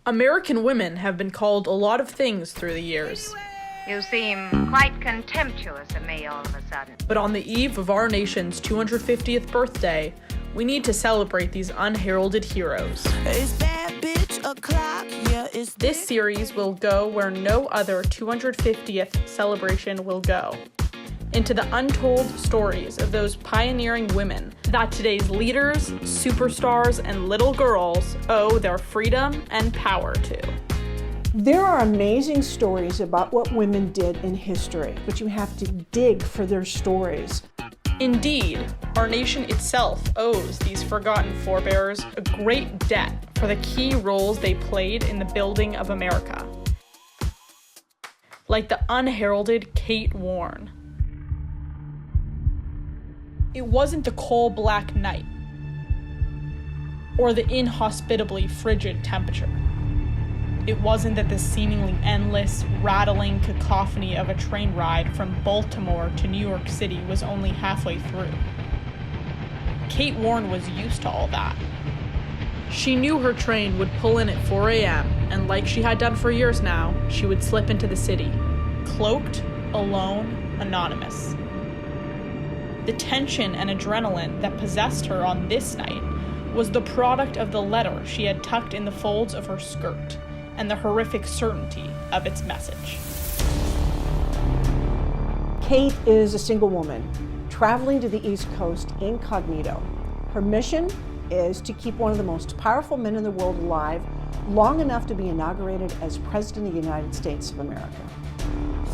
American women have been called a lot of things through the years. You seem quite contemptuous of me all of a sudden. But on the eve of our nation's 250th birthday, we need to celebrate these unheralded heroes. This series will go where no other 250th celebration will go. Into the untold stories of those pioneering women that today's leaders, superstars, and little girls owe their freedom and power to. There are amazing stories about what women did in history, but you have to dig for their stories. Indeed, our nation itself owes these forgotten forebears a great debt for the key roles they played in the building of America. Like the unheralded Kate Warren. It wasn't the coal-black night, or the inhospitably frigid temperature. It wasn't that the seemingly endless, rattling cacophony of a train ride from Baltimore to New York City was only halfway through. Kate Warren was used to all that. She knew her train would pull in at 4 a.m., and like she had done for years now, she would slip into the city, cloaked, alone, anonymous. The tension and adrenaline that possessed her on this night was the product of the letter she had tucked in the folds of her skirt, and the horrific certainty of its message. Kate is a single woman traveling to the East Coast incognito. Her mission is to keep one of the most powerful men in the world alive long enough to be inaugurated as President of the United States of America.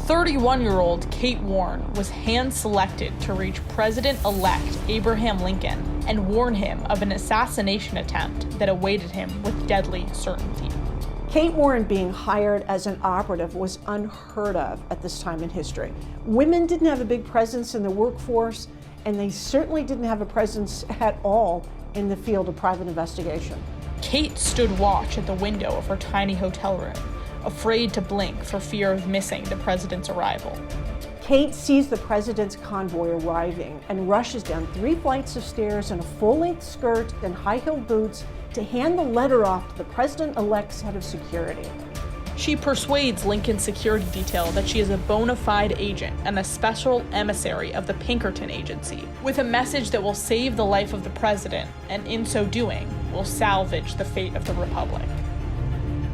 31-year-old Kate Warren was hand-selected to reach President-elect Abraham Lincoln and warn him of an assassination attempt that awaited him with deadly certainty. Kate Warren being hired as an operative was unheard of at this time in history. Women didn't have a big presence in the workforce, and they certainly didn't have a presence at all in the field of private investigation. Kate stood watch at the window of her tiny hotel room, afraid to blink for fear of missing the president's arrival. Kate sees the president's convoy arriving and rushes down 3 flights of stairs in a full-length skirt and high-heeled boots to hand the letter off to the president-elect's head of security. She persuades Lincoln's security detail that she is a bona fide agent and a special emissary of the Pinkerton Agency, with a message that will save the life of the president, and in so doing, will salvage the fate of the Republic.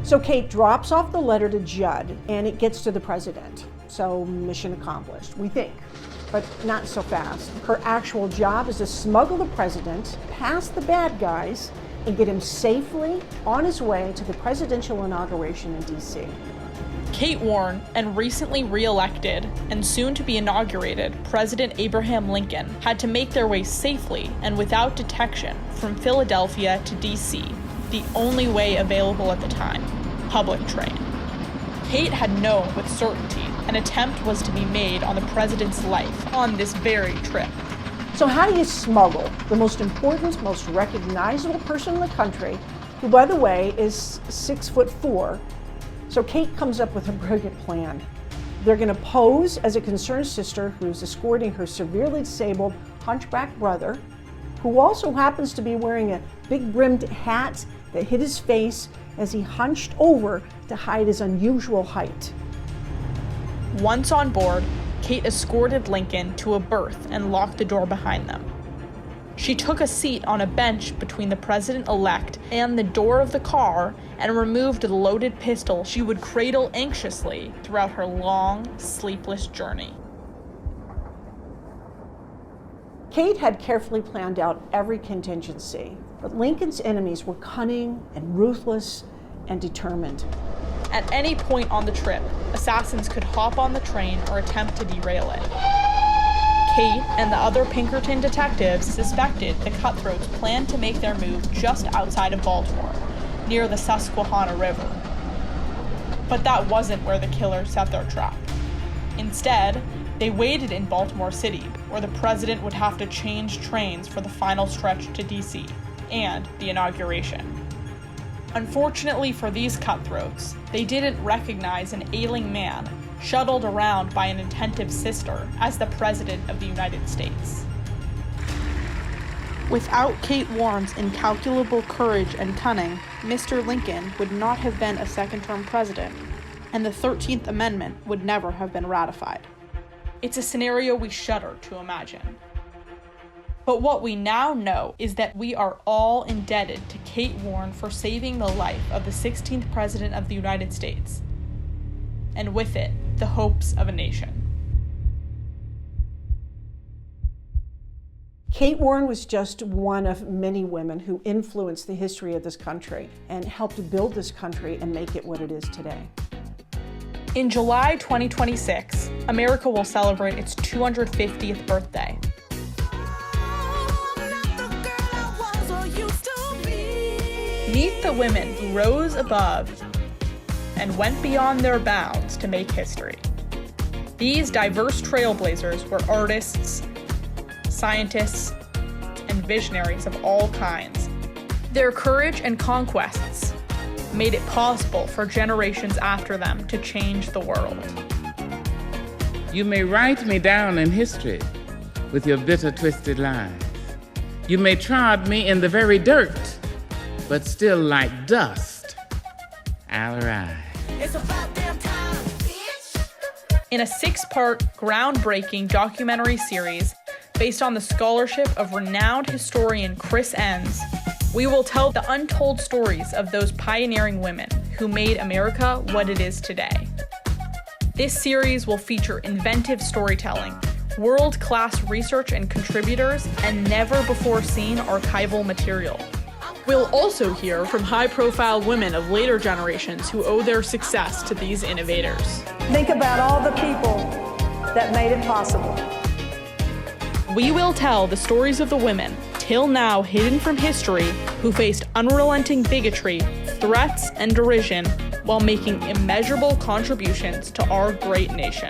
So Kate drops off the letter to Judd, and it gets to the president. So mission accomplished, we think, but not so fast. Her actual job is to smuggle the president past the bad guys and get him safely on his way to the presidential inauguration in D.C. Kate Warren and recently re-elected and soon to be inaugurated President Abraham Lincoln had to make their way safely and without detection from Philadelphia to D.C., the only way available at the time, public train. Kate had known with certainty an attempt was to be made on the president's life on this very trip. So how do you smuggle the most important, most recognizable person in the country, who, by the way, is 6'4"? So Kate comes up with a brilliant plan. They're going to pose as a concerned sister who's escorting her severely disabled hunchback brother, who also happens to be wearing a big brimmed hat that hid his face as he hunched over to hide his unusual height. Once on board, Kate escorted Lincoln to a berth and locked the door behind them. She took a seat on a bench between the president-elect and the door of the car and removed the loaded pistol she would cradle anxiously throughout her long, sleepless journey. Kate had carefully planned out every contingency, but Lincoln's enemies were cunning and ruthless and determined. At any point on the trip, assassins could hop on the train or attempt to derail it. Kate and the other Pinkerton detectives suspected the cutthroats planned to make their move just outside of Baltimore, near the Susquehanna River. But that wasn't where the killers set their trap. Instead, they waited in Baltimore City, where the president would have to change trains for the final stretch to D.C. and the inauguration. Unfortunately for these cutthroats, they didn't recognize an ailing man shuttled around by an attentive sister as the President of the United States. Without Kate Warren's incalculable courage and cunning, Mr. Lincoln would not have been a second-term president, and the 13th Amendment would never have been ratified. It's a scenario we shudder to imagine. But what we now know is that we are all indebted to Kate Warren for saving the life of the 16th President of the United States, and with it, the hopes of a nation. Kate Warren was just one of many women who influenced the history of this country and helped build this country and make it what it is today. In July 2026, America will celebrate its 250th birthday. Meet the women who rose above and went beyond their bounds to make history. These diverse trailblazers were artists, scientists, and visionaries of all kinds. Their courage and conquests made it possible for generations after them to change the world. You may write me down in history with your bitter, twisted lies. You may trod me in the very dirt, but still like dust, I'll rise. It's about damn time, bitch. In a 6-part, groundbreaking documentary series based on the scholarship of renowned historian Chris Enns, we will tell the untold stories of those pioneering women who made America what it is today. This series will feature inventive storytelling, world-class research and contributors, and never-before-seen archival material. We'll also hear from high-profile women of later generations who owe their success to these innovators. Think about all the people that made it possible. We will tell the stories of the women, till now hidden from history, who faced unrelenting bigotry, threats, and derision while making immeasurable contributions to our great nation.